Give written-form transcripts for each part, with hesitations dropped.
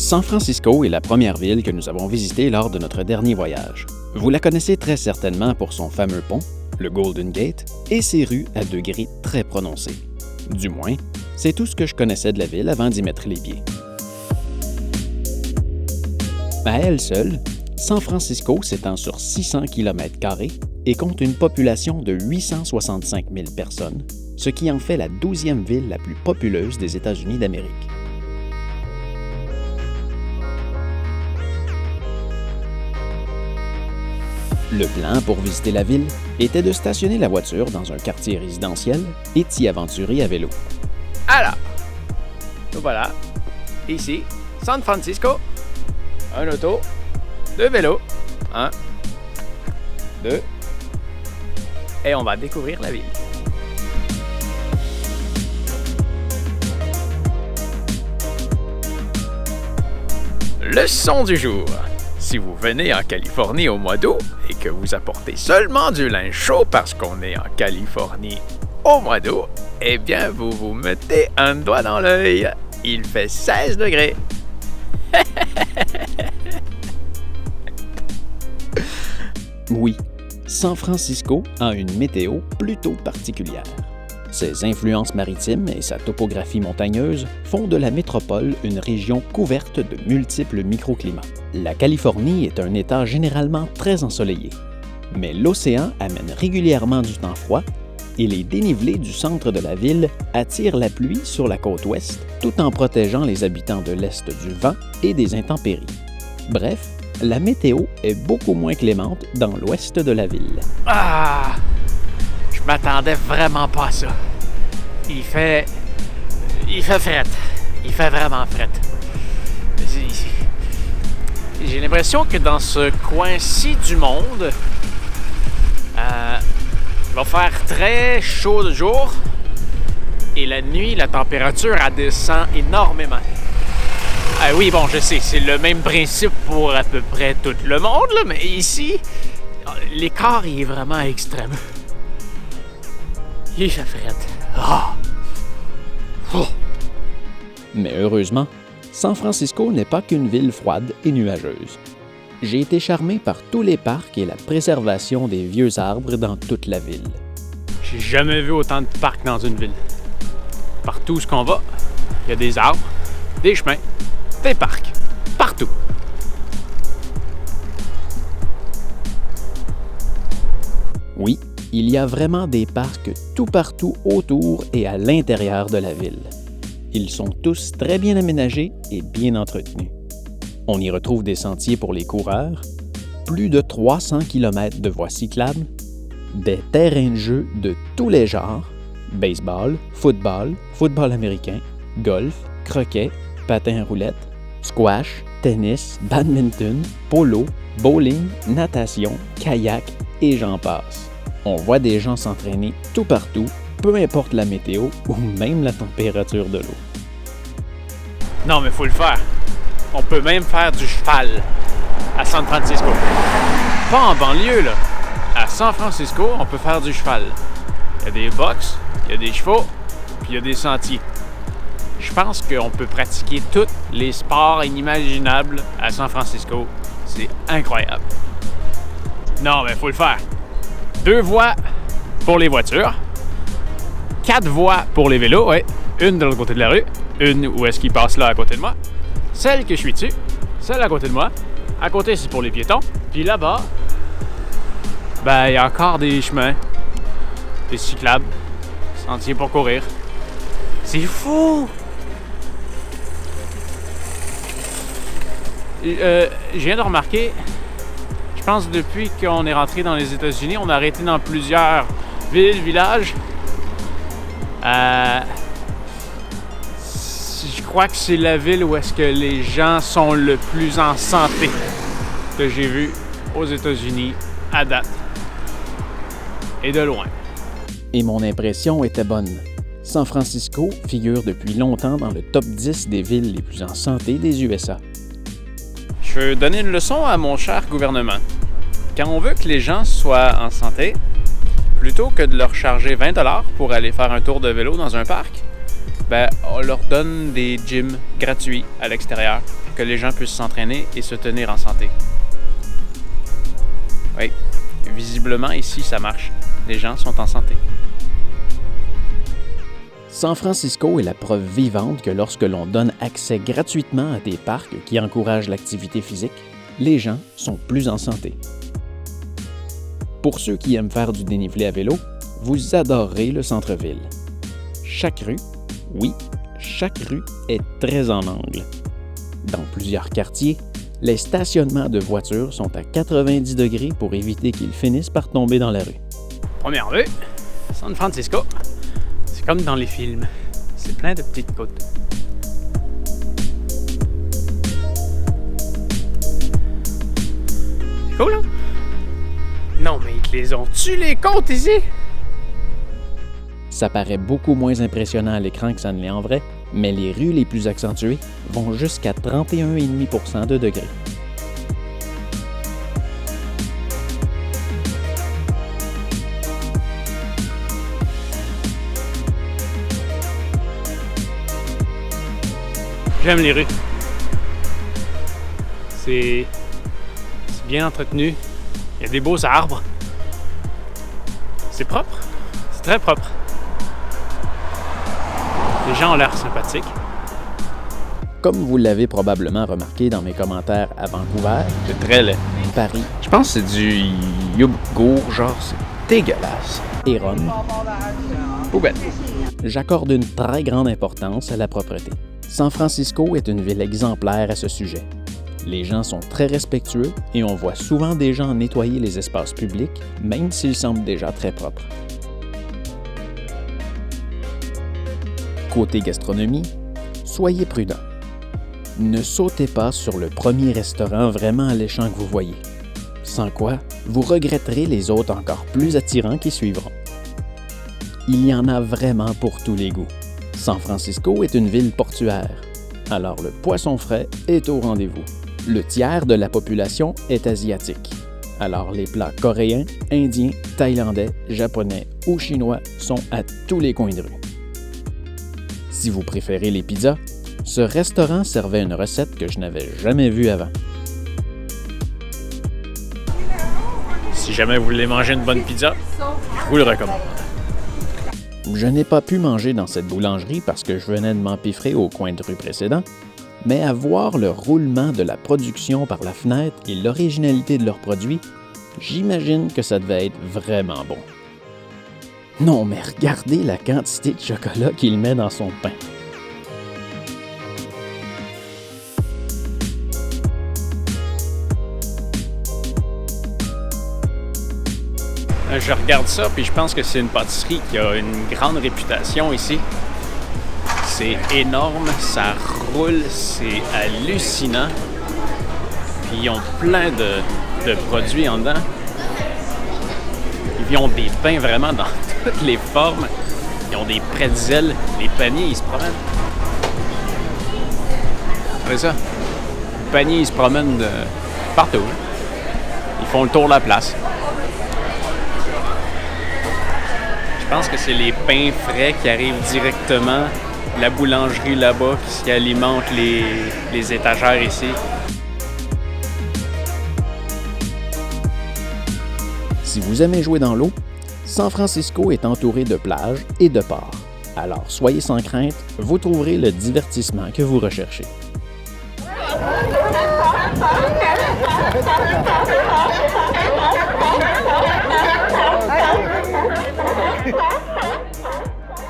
San Francisco est la première ville que nous avons visitée lors de notre dernier voyage. Vous la connaissez très certainement pour son fameux pont, le Golden Gate, et ses rues à degrés très prononcés. Du moins, c'est tout ce que je connaissais de la ville avant d'y mettre les pieds. À elle seule, San Francisco s'étend sur 600 km² et compte une population de 865 000 personnes, ce qui en fait la 12e ville la plus populeuse des États-Unis d'Amérique. Le plan pour visiter la ville était de stationner la voiture dans un quartier résidentiel et d'y aventurer à vélo. Alors, nous voilà, ici, San Francisco, un auto, 2 vélos, 1, 2, et on va découvrir la ville. Leçon du jour. Si vous venez en Californie au mois d'août et que vous apportez seulement du linge chaud parce qu'on est en Californie au mois d'août, eh bien, vous vous mettez un doigt dans l'œil. Il fait 16 degrés. Oui, San Francisco a une météo plutôt particulière. Ses influences maritimes et sa topographie montagneuse font de la métropole une région couverte de multiples microclimats. La Californie est un État généralement très ensoleillé, mais l'océan amène régulièrement du temps froid et les dénivelés du centre de la ville attirent la pluie sur la côte ouest tout en protégeant les habitants de l'est du vent et des intempéries. Bref, la météo est beaucoup moins clémente dans l'ouest de la ville. Ah! Je m'attendais vraiment pas à ça. Il fait fret. Il fait vraiment fret. J'ai l'impression que dans ce coin-ci du monde, il va faire très chaud le jour et la nuit, la température elle descend énormément. Ah oui, bon, je sais, c'est le même principe pour à peu près tout le monde, là, mais ici, l'écart il est vraiment extrême. Il fait fret. Ah! Oh! Mais heureusement, San Francisco n'est pas qu'une ville froide et nuageuse. J'ai été charmé par tous les parcs et la préservation des vieux arbres dans toute la ville. J'ai jamais vu autant de parcs dans une ville. Partout où on va, il y a des arbres, des chemins, des parcs. Partout. Oui, il y a vraiment des parcs tout partout autour et à l'intérieur de la ville. Ils sont tous très bien aménagés et bien entretenus. On y retrouve des sentiers pour les coureurs, plus de 300 km de voies cyclables, des terrains de jeu de tous les genres, baseball, football américain, golf, croquet, patin à roulettes, squash, tennis, badminton, polo, bowling, natation, kayak et j'en passe. On voit des gens s'entraîner tout partout, peu importe la météo ou même la température de l'eau. Non, mais faut le faire. On peut même faire du cheval à San Francisco. Pas en banlieue, là. À San Francisco, on peut faire du cheval. Il y a des box, il y a des chevaux, puis il y a des sentiers. Je pense qu'on peut pratiquer tous les sports inimaginables à San Francisco. C'est incroyable. Non, mais faut le faire. 2 voies pour les voitures, 4 voies pour les vélos, ouais. Une de l'autre côté de la rue, une où est-ce qu'il passe là à côté de moi, celle que je suis dessus, celle à côté de moi, à côté c'est pour les piétons, puis là-bas, il y a encore des chemins, des cyclables, sentiers pour courir. C'est fou! Je viens de remarquer, je pense depuis qu'on est rentré dans les États-Unis, on a arrêté dans plusieurs villes, villages. Je crois que c'est la ville où est-ce que les gens sont le plus en santé que j'ai vu aux États-Unis à date. Et de loin. Et mon impression était bonne. San Francisco figure depuis longtemps dans le top 10 des villes les plus en santé des USA. Je veux donner une leçon à mon cher gouvernement. Quand on veut que les gens soient en santé, plutôt que de leur charger 20$ pour aller faire un tour de vélo dans un parc, on leur donne des gyms gratuits à l'extérieur. que les gens puissent s'entraîner et se tenir en santé. Oui, visiblement ici ça marche. Les gens sont en santé. San Francisco est la preuve vivante que lorsque l'on donne accès gratuitement à des parcs qui encouragent l'activité physique, les gens sont plus en santé. Pour ceux qui aiment faire du dénivelé à vélo, vous adorerez le centre-ville. Chaque rue, oui, chaque rue est très en angle. Dans plusieurs quartiers, les stationnements de voitures sont à 90 degrés pour éviter qu'ils finissent par tomber dans la rue. Première vue, San Francisco. C'est comme dans les films. C'est plein de petites côtes. C'est cool, hein? Non, mais ils te les ont-tu, les côtes, ici? Ça paraît beaucoup moins impressionnant à l'écran que ça ne l'est en vrai, mais les rues les plus accentuées vont jusqu'à 31,5% de degrés. J'aime les rues. C'est bien entretenu. Il y a des beaux arbres. C'est propre. C'est très propre. Les gens ont l'air sympathiques. Comme vous l'avez probablement remarqué dans mes commentaires à Vancouver, C'est très laid. Paris Je pense que c'est du yogourt, genre, c'est dégueulasse. et Rome, Poubelle. j'accorde une très grande importance à la propreté. San Francisco est une ville exemplaire à ce sujet. Les gens sont très respectueux et on voit souvent des gens nettoyer les espaces publics, même s'ils semblent déjà très propres. Côté gastronomie, soyez prudents. Ne sautez pas sur le premier restaurant vraiment alléchant que vous voyez. Sans quoi, vous regretterez les autres encore plus attirants qui suivront. Il y en a vraiment pour tous les goûts. San Francisco est une ville portuaire, alors le poisson frais est au rendez-vous. Le tiers de la population est asiatique, alors les plats coréens, indiens, thaïlandais, japonais ou chinois sont à tous les coins de rue. Si vous préférez les pizzas, ce restaurant servait une recette que je n'avais jamais vue avant. Si jamais vous voulez manger une bonne pizza, je vous le recommande. Je n'ai pas pu manger dans cette boulangerie parce que je venais de m'empiffrer au coin de rue précédent, mais à voir le roulement de la production par la fenêtre et l'originalité de leurs produits, j'imagine que ça devait être vraiment bon. Non, mais regardez la quantité de chocolat qu'il met dans son pain. Je regarde ça, puis je pense que c'est une pâtisserie qui a une grande réputation ici. C'est énorme, ça roule, c'est hallucinant. Puis ils ont plein de produits en dedans. Ils ont des pains vraiment dans toutes les formes. Ils ont des pretzels, les paniers, ils se promènent. C'est ça. Les paniers, ils se promènent partout. Ils font le tour de la place. Je pense que c'est les pains frais qui arrivent directement de la boulangerie là-bas qui alimente les étagères ici. Si vous aimez jouer dans l'eau, San Francisco est entouré de plages et de ports. Alors soyez sans crainte, vous trouverez le divertissement que vous recherchez.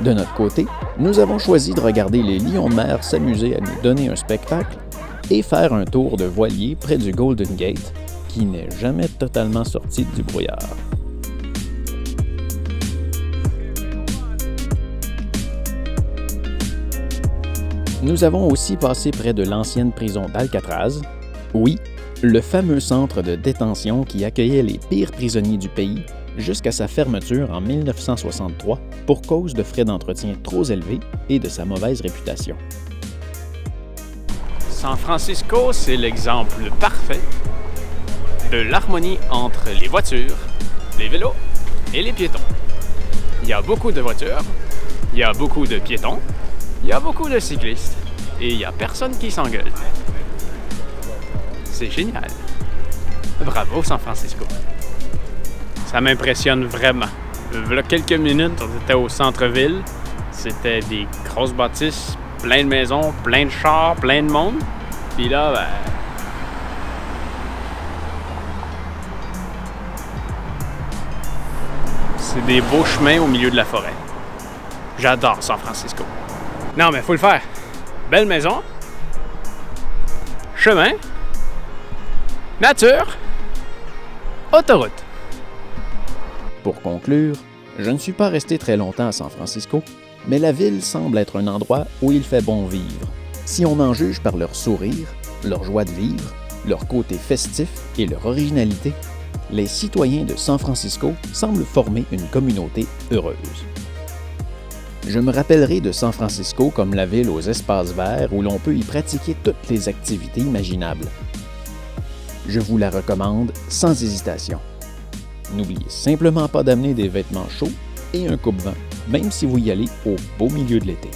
De notre côté, nous avons choisi de regarder les lions de mer s'amuser à nous donner un spectacle et faire un tour de voilier près du Golden Gate, qui n'est jamais totalement sorti du brouillard. Nous avons aussi passé près de l'ancienne prison d'Alcatraz. Oui, le fameux centre de détention qui accueillait les pires prisonniers du pays jusqu'à sa fermeture en 1963 pour cause de frais d'entretien trop élevés et de sa mauvaise réputation. San Francisco, c'est l'exemple parfait de l'harmonie entre les voitures, les vélos et les piétons. Il y a beaucoup de voitures, il y a beaucoup de piétons, il y a beaucoup de cyclistes et il n'y a personne qui s'engueule. C'est génial. Bravo, San Francisco. Ça m'impressionne vraiment. Il y a quelques minutes, on était au centre-ville. C'était des grosses bâtisses, plein de maisons, plein de chars, plein de monde. Puis là, c'est des beaux chemins au milieu de la forêt. J'adore San Francisco. Non, mais faut le faire. Belle maison. Chemin. Nature. Autoroute. Pour conclure, je ne suis pas resté très longtemps à San Francisco, mais la ville semble être un endroit où il fait bon vivre. Si on en juge par leur sourire, leur joie de vivre, leur côté festif et leur originalité, les citoyens de San Francisco semblent former une communauté heureuse. Je me rappellerai de San Francisco comme la ville aux espaces verts où l'on peut y pratiquer toutes les activités imaginables. Je vous la recommande sans hésitation. N'oubliez simplement pas d'amener des vêtements chauds et un coupe-vent, même si vous y allez au beau milieu de l'été.